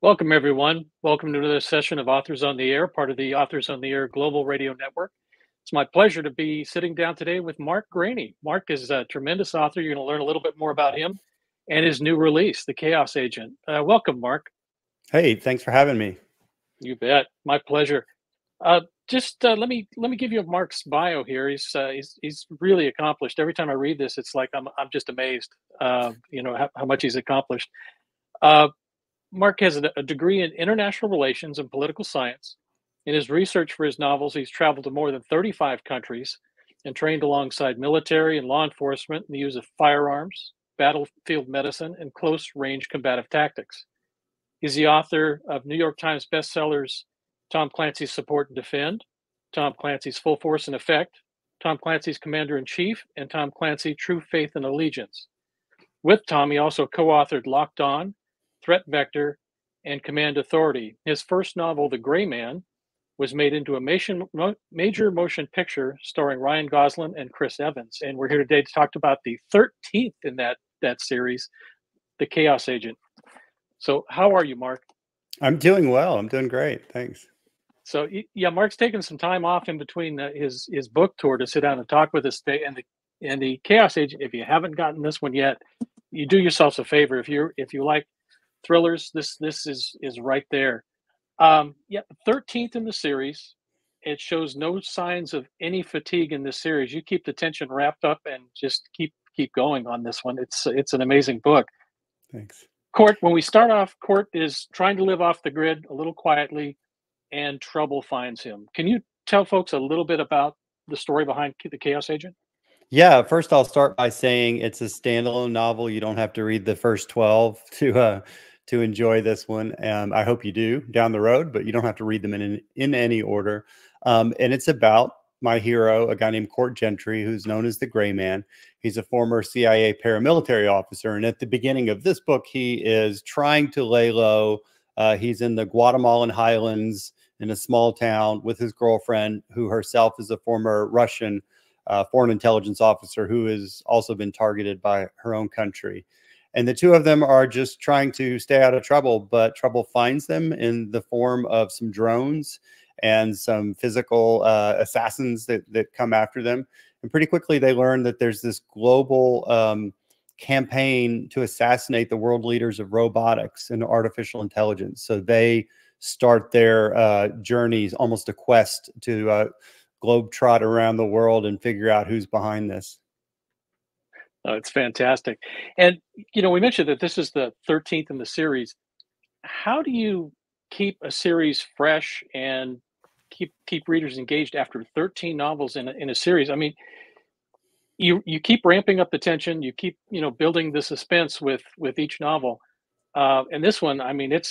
Welcome, everyone. Welcome to another session of Authors on the Air, part of the Authors on the Air Global Radio Network. It's my pleasure to be sitting down today with Mark Greaney. Mark is a tremendous author. You're going to learn a little bit more about him and his new release, The Chaos Agent. Welcome, Mark. Hey, thanks for having me. You bet. My pleasure. Just let me give you Mark's bio here. He's really accomplished. Every time I read this, it's like I'm just amazed. How much he's accomplished. Uh, Mark has a degree in international relations and political science. In his research for his novels, he's traveled to more than 35 countries and trained alongside military and law enforcement in the use of firearms, battlefield medicine, and close range combative tactics. He's the author of New York Times bestsellers Tom Clancy's Support and Defend, Tom Clancy's Full Force and Effect, Tom Clancy's Commander in Chief, and Tom Clancy True Faith and Allegiance. With Tom, he also co authored Locked On, Threat Vector, and Command Authority. His first novel, The Gray Man, was made into a major motion picture starring Ryan Gosling and Chris Evans. And we're here today to talk about the 13th in that series, The Chaos Agent. So how are you, Mark? I'm doing well. I'm doing great. Thanks. So yeah, Mark's taken some time off in between his book tour to sit down and talk with us today. And the Chaos Agent, if you haven't gotten this one yet, you do yourselves a favor. If you like thrillers, this is right there. 13th in the series. It shows no signs of any fatigue in this series. You keep the tension wrapped up and just keep going on this one. It's an amazing book. Thanks. Court, when we start off, Court is trying to live off the grid a little quietly, and trouble finds him. Can you tell folks a little bit about the story behind The Chaos Agent? Yeah, first I'll start by saying it's a standalone novel. You don't have to read the first 12 to enjoy this one. I hope you do down the road, but you don't have to read them in any order. And it's about my hero, a guy named Court Gentry, who's known as the Gray Man. He's a former CIA paramilitary officer. And at the beginning of this book, he is trying to lay low. He's in the Guatemalan highlands in a small town with his girlfriend, who herself is a former Russian foreign intelligence officer who has also been targeted by her own country. And the two of them are just trying to stay out of trouble, but trouble finds them in the form of some drones and some physical assassins that come after them. And pretty quickly they learn that there's this global campaign to assassinate the world leaders of robotics and artificial intelligence. So they start their journeys, almost a quest to globetrot around the world and figure out who's behind this. Oh, it's fantastic. And, we mentioned that this is the 13th in the series. How do you keep a series fresh and keep readers engaged after 13 novels in a series? I mean, you keep ramping up the tension, you keep, building the suspense with each novel. And this one, I mean, it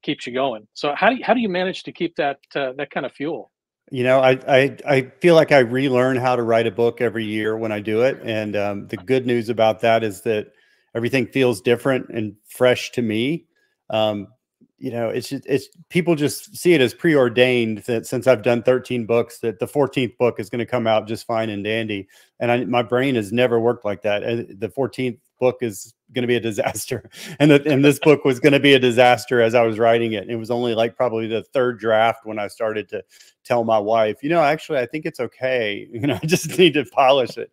keeps you going. So how do you manage to keep that kind of fuel? I feel like I relearn how to write a book every year when I do it. And the good news about that is that everything feels different and fresh to me. It's people just see it as preordained that since I've done 13 books, that the 14th book is going to come out just fine and dandy. And my brain has never worked like that. And the 14th book is going to be a disaster. And this book was going to be a disaster as I was writing it. It was only like probably the third draft when I started to tell my wife, actually, I think it's okay. I just need to polish it.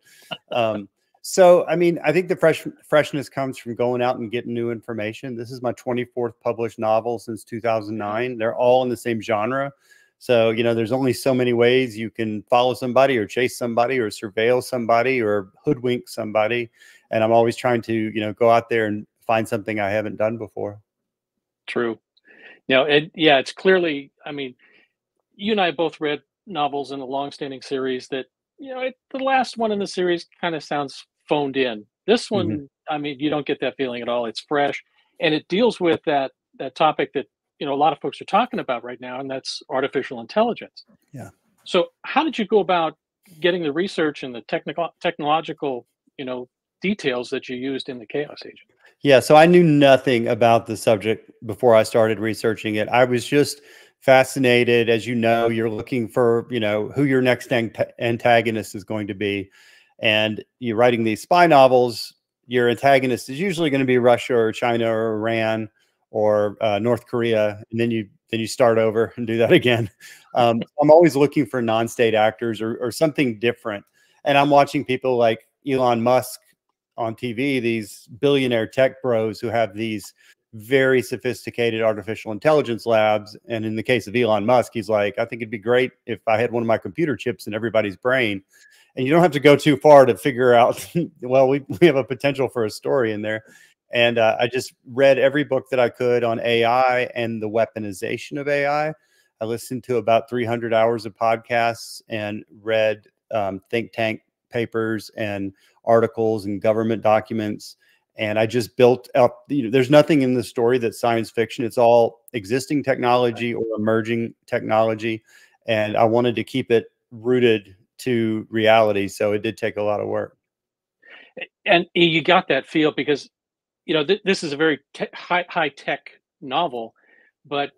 So, I mean, I think the freshness comes from going out and getting new information. This is my 24th published novel since 2009. They're all in the same genre. So, there's only so many ways you can follow somebody or chase somebody or surveil somebody or hoodwink somebody. And I'm always trying to, go out there and find something I haven't done before. True. It's clearly, I mean, you and I both read novels in a longstanding series that, the last one in the series kind of sounds phoned in. This one, I mean, you don't get that feeling at all. It's fresh, and it deals with that topic that, a lot of folks are talking about right now, and that's artificial intelligence. Yeah. So how did you go about getting the research and the technological, details that you used in The Chaos Agent? Yeah, so I knew nothing about the subject before I started researching it. I was just fascinated. As you know, you're looking for, who your next antagonist is going to be. And you're writing these spy novels, your antagonist is usually going to be Russia or China or Iran or North Korea, and then you start over and do that again. I'm always looking for non-state actors or something different, and I'm watching people like Elon Musk on TV, these billionaire tech bros who have these very sophisticated artificial intelligence labs. And in the case of Elon Musk, he's like, I think it'd be great if I had one of my computer chips in everybody's brain. And you don't have to go too far to figure out, well, we have a potential for a story in there. And I just read every book that I could on AI and the weaponization of AI. I listened to about 300 hours of podcasts and read think tank papers and articles and government documents. And I just built up, there's nothing in the story that's science fiction. It's all existing technology or emerging technology. And I wanted to keep it rooted to reality. So it did take a lot of work. And you got that feel because, this is a very high tech novel, but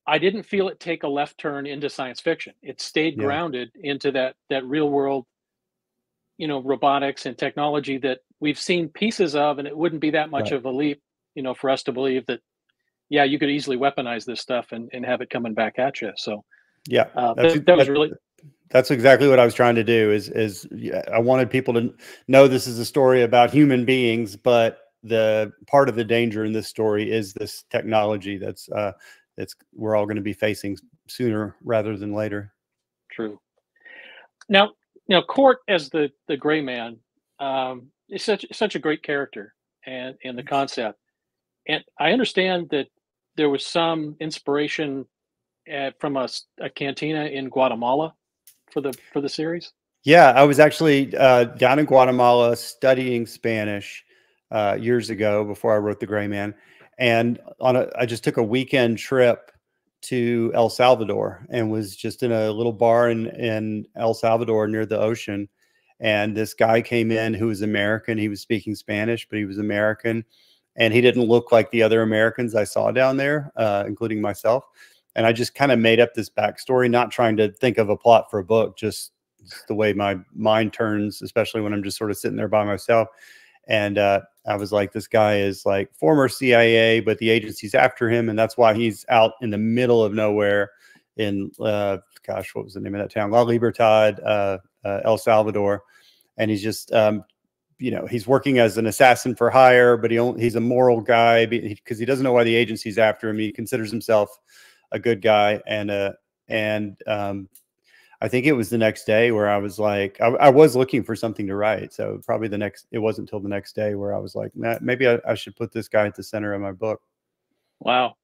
I didn't feel it take a left turn into science fiction. It stayed Yeah. grounded into that real world, robotics and technology that we've seen pieces of, and it wouldn't be that much Right. of a leap, for us to believe that, yeah, you could easily weaponize this stuff and have it coming back at you. So Yeah. that was really That's exactly what I was trying to do is yeah, I wanted people to know this is a story about human beings, but the part of the danger in this story is this technology that's we're all going to be facing sooner rather than later. true. Now, Court as the gray man is such a great character and the concept. And I understand that there was some inspiration from a cantina in Guatemala for the series. Yeah, I was actually down in Guatemala studying Spanish years ago before I wrote The Gray Man, and I just took a weekend trip to El Salvador and was just in a little bar in El Salvador near the ocean. And this guy came in who was American. He was speaking Spanish, but he was American, and he didn't look like the other Americans I saw down there, including myself. And I just kind of made up this backstory, not trying to think of a plot for a book, just the way my mind turns, especially when I'm just sort of sitting there by myself. And I was like, this guy is like former CIA, but the agency's after him. And that's why he's out in the middle of nowhere in, gosh, what was the name of that town? La Libertad, El Salvador. And he's just, he's working as an assassin for hire, but he's a moral guy because he doesn't know why the agency's after him. He considers himself a good guy. And I think it was the next day where I was like, I was looking for something to write. So probably it wasn't until the next day where I was like, nah, maybe I should put this guy at the center of my book. Wow,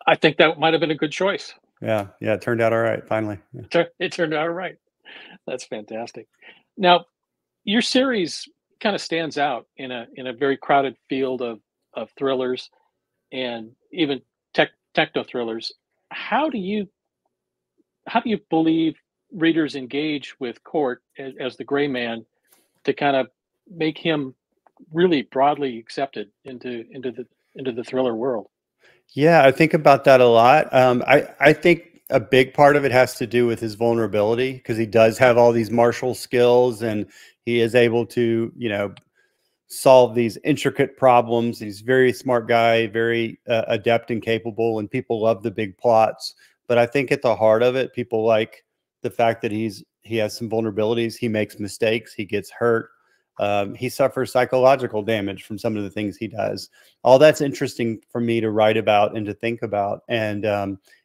I think that might have been a good choice. Yeah. Yeah. It turned out all right. Finally. Yeah. It turned out all right. That's fantastic. Now, your series kind of stands out in a very crowded field of thrillers and even techno thrillers. How do you believe readers engage with Court as the gray man to kind of make him really broadly accepted into the thriller world? Yeah, I think about that a lot. I think a big part of it has to do with his vulnerability because he does have all these martial skills and he is able to, solve these intricate problems. He's a very smart guy, very adept and capable, and people love the big plots. But I think at the heart of it, people like the fact that he has some vulnerabilities. He makes mistakes. He gets hurt. He suffers psychological damage from some of the things he does. All that's interesting for me to write about and to think about, and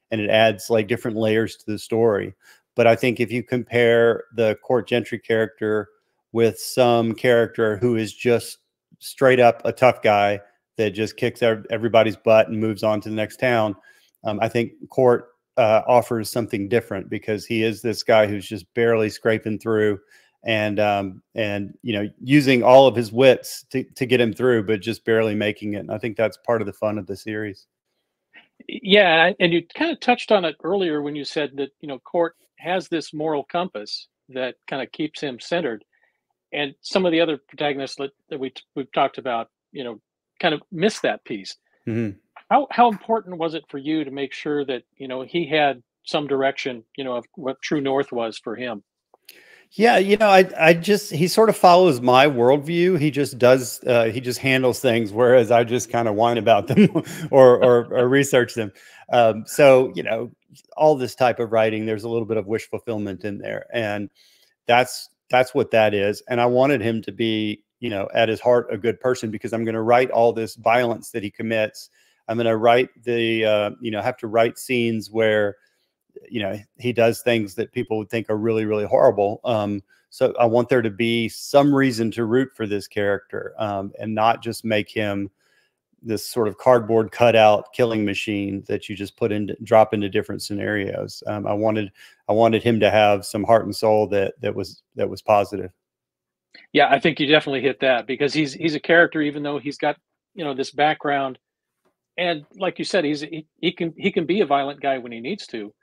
it adds like different layers to the story. But I think if you compare the Court Gentry character with some character who is just straight up a tough guy that just kicks everybody's butt and moves on to the next town, I think Court offers something different because he is this guy who's just barely scraping through and using all of his wits to get him through, but just barely making it. And I think that's part of the fun of the series. Yeah, and you kind of touched on it earlier when you said that Court has this moral compass that kind of keeps him centered, and some of the other protagonists that we've talked about, kind of miss that piece. Mm-hmm. How important was it for you to make sure that he had some direction, of what true north was for him? Yeah, I just he sort of follows my worldview. He just does he just handles things, whereas I just kind of whine about them or research them. So all this type of writing, there's a little bit of wish fulfillment in there, and that's what that is. And I wanted him to be, at his heart, a good person, because I'm going to write all this violence that he commits. I'm going to write have to write scenes where he does things that people would think are really, really horrible. So I want there to be some reason to root for this character, and not just make him this sort of cardboard cutout killing machine that you just drop into different scenarios. I wanted him to have some heart and soul that was positive. Yeah, I think you definitely hit that, because he's a character, even though he's got this background, and like you said, he can be a violent guy when he needs to.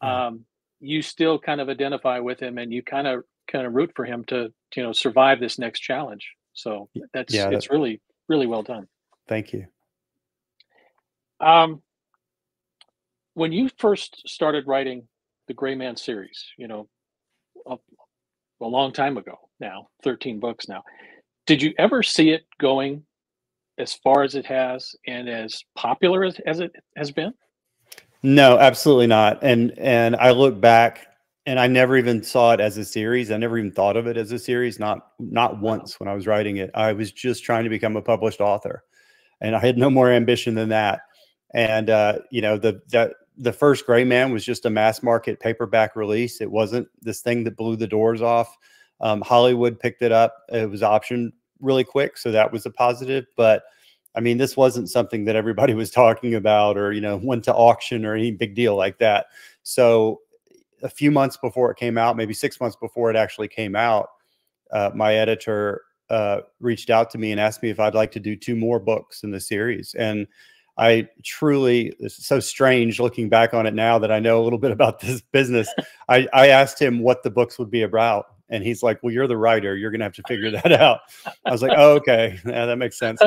Yeah. um, you still kind of identify with him, and you kind of root for him to survive this next challenge. So Yeah. it's really, really well done. Thank you. Um, when you first started writing the Gray Man series, a, a long time ago now, 13 books now, did you ever see it going as far as it has and as popular as it has been? No, absolutely not. And I look back, and I never even saw it as a series. I never even thought of it as a series. Not Wow. once when I was writing it. I was just trying to become a published author, and I had no more ambition than that. And the first Gray Man was just a mass market paperback release. It wasn't this thing that blew the doors off. Hollywood picked it up. It was optioned really quick, so that was a positive. But I mean, this wasn't something that everybody was talking about, or went to auction or any big deal like that. So a few months before it came out, maybe 6 months before it actually came out, my editor reached out to me and asked me if I'd like to do 2 more books in the series. And I truly, it's so strange looking back on it now that I know a little bit about this business. I asked him what the books would be about, and he's like, "Well, you're the writer. You're going to have to figure that out." I was like, "Oh, okay. Yeah, that makes sense."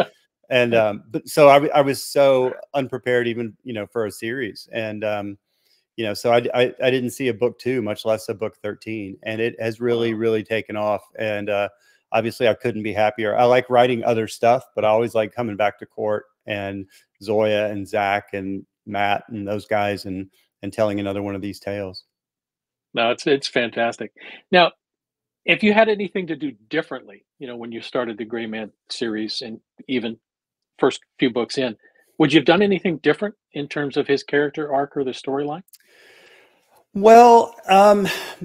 And but so I was so unprepared, even for a series. And so I didn't see a book 2, much less a book 13, and it has really, Wow. really taken off. And obviously I couldn't be happier. I like writing other stuff, but I always like coming back to Court and Zoya and Zach and Matt and those guys, and telling another one of these tales. No, it's fantastic. Now, if you had anything to do differently, when you started the Gray Man series, and even first few books in, would you have done anything different in terms of his character arc or the storyline? Well,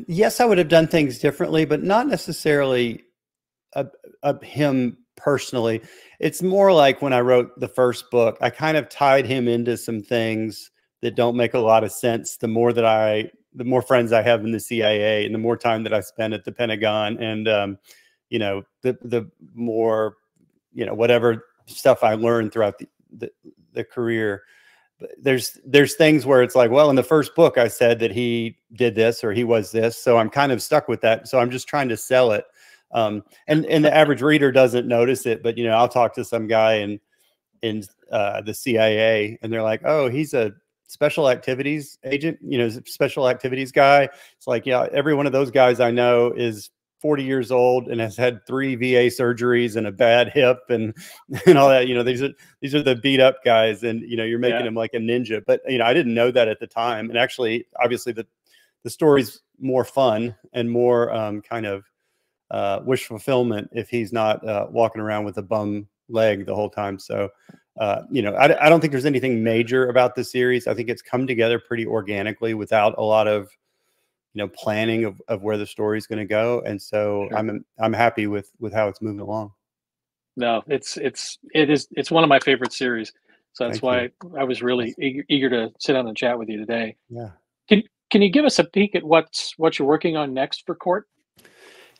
yes, I would have done things differently, but not necessarily him personally. It's more like when I wrote the first book, I kind of tied him into some things that don't make a lot of sense. The more friends I have in the CIA, and the more time that I spend at the Pentagon, and the more whatever stuff I learned throughout the career. But there's things where it's like, well, in the first book I said that he did this or he was this, so I'm kind of stuck with that. So I'm just trying to sell it. And the average reader doesn't notice it, but I'll talk to some guy in the CIA, and they're like, "Oh, he's a special activities agent, special activities guy." It's like, yeah, every one of those guys I know is 40 years old and has had 3 VA surgeries and a bad hip, and and all that. These are the beat up guys, and you're making Yeah, him like a ninja. But I didn't know that at the time, and actually, obviously, the story's more fun and more kind of wish fulfillment if he's not walking around with a bum leg the whole time. So, I don't think there's anything major about the series. I think it's come together pretty organically without a lot of planning of where the story's going to go. And so sure. I'm happy with how it's moving along. No, it's one of my favorite series. So that's Thank you. why I was really eager to sit down and chat with you today. Yeah. Can can you give us a peek at what you're working on next for Court?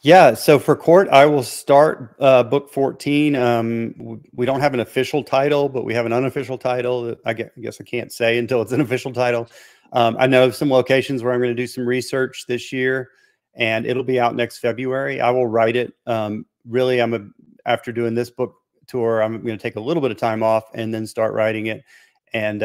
Yeah, so for Court, I will start book 14. We don't have an official title, but we have an unofficial title that I guess I can't say until it's an official title. I know some locations where I'm going to do some research this year, and it'll be out next February. I will write it. Really, after doing this book tour, I'm going to take a little bit of time off and then start writing it. And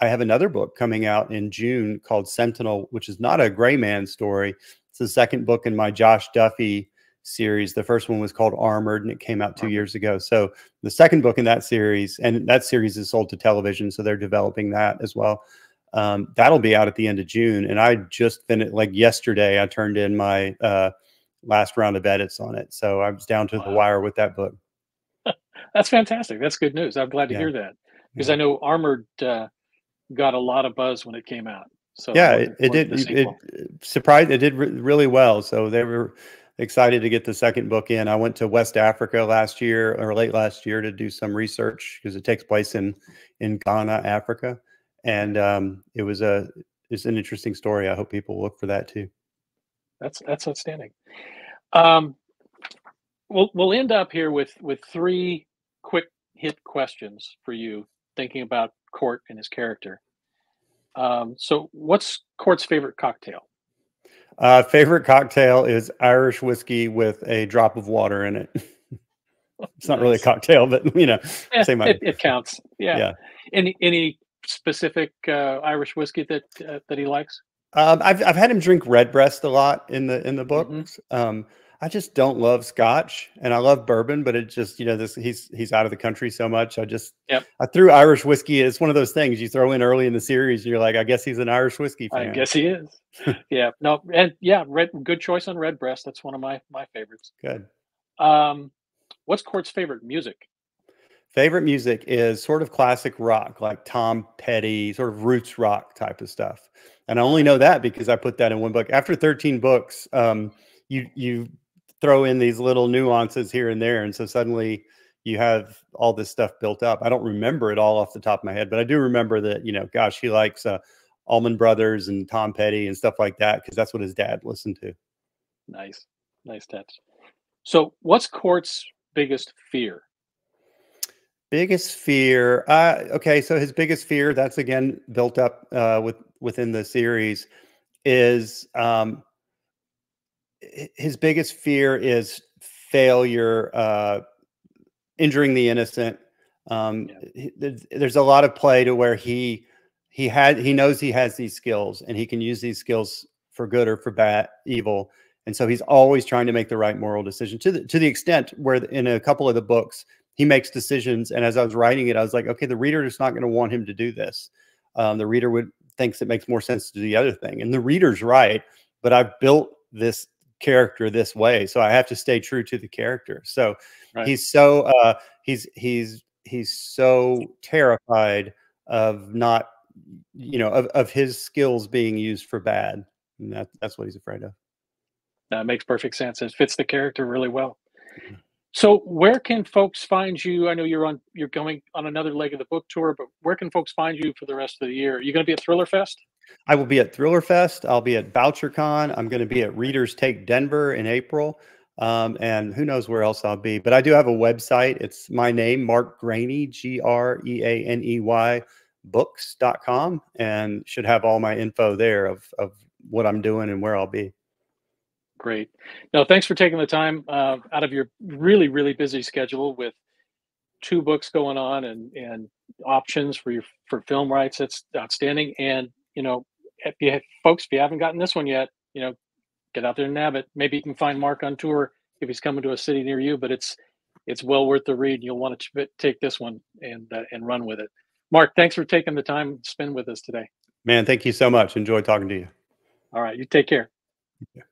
I have another book coming out in June called Sentinel, which is not a Gray Man story. It's the second book in my Josh Duffy series. The first one was called Armored, and it came out 2 years ago. So the second book in that series, and that series is sold to television, so they're developing that as well. That'll be out at the end of June, and I just finished, like yesterday, I turned in my last round of edits on it. So I was down to the wire with that book. That's fantastic. That's good news. I'm glad to Yeah, hear that because yeah. I know Armored got a lot of buzz when it came out. So I'm Yeah, looking it forward to did. the It sequel. surprised. It did really well. So they were excited to get the second book in. I went to West Africa last year or late last year to do some research because it takes place in Ghana, Africa, and it's an interesting story. I hope people look for that too. That's outstanding. Um, we'll end up here with three quick hit questions for you, thinking about Court and his character. So, what's Court's favorite cocktail? Favorite cocktail is Irish whiskey with a drop of water in it. It's not really a Nice. cocktail, but Yeah, say my it counts. Yeah. yeah. Any specific Irish whiskey that he likes? I've had him drink Redbreast a lot in the Hmm. books. I just don't love Scotch, and I love bourbon, but it just this he's out of the country so much. Yep. I threw Irish whiskey. It's one of those things you throw in early in the series. And you're like, I guess he's an Irish whiskey I fan. guess he is. Yeah. No. And yeah, good choice on Redbreast. That's one of my favorites. Good. Um, what's Court's favorite music? Favorite music is sort of classic rock, like Tom Petty, sort of roots rock type of stuff. And I only know Nice. that because I put that in one book. After 13 books, you throw in these little nuances here and there, and so suddenly you have all this stuff built up. I don't remember it all off the top of my head, but I do remember that gosh, he likes Allman Brothers and Tom Petty and stuff like that because that's what his dad listened to. Nice. Nice touch. So, what's Court's biggest fear? Biggest fear. Okay, so his biggest fear, that's again built up within the series, is his biggest fear is failure, injuring the innocent. Yeah. There's a lot of play to where he knows he has these skills and he can use these skills for good or for bad, evil, and so he's always trying to make the right moral decision to the extent where in a couple of the books he makes decisions. And as I was writing it, I was like, okay, the reader is not going to want him to do this. The reader would thinks it makes more sense to do the other thing, and the reader's right. But I've built this character this way, so I have to stay true to the character. So Right. he's so he's so terrified of not of his skills being used for bad, and that's what he's afraid of. That makes perfect sense. It fits the character really well. So, where can folks find you? I know you're going on another leg of the book tour, but where can folks find you for the rest of the year? Are you going to be at Thriller Fest? I will be at Thriller Fest. I'll be at BoucherCon. I'm going to be at Readers Take Denver in April. And who knows where else I'll be. But I do have a website. It's my name, Mark Greaney, Greaney, books.com, and should have all my info there of what I'm doing and where I'll be. Great. No, thanks for taking the time out of your really busy schedule with two books going on and options for film rights. That's outstanding. And folks, if you haven't gotten this one yet, get out there and nab it. Maybe you can find Mark on tour if he's coming to a city near you. But it's well worth the read. You'll want to take this one and run with it. Mark, thanks for taking the time to spend with us today. Man, thank you so much. Enjoy talking to you. All right, you take care. Yeah.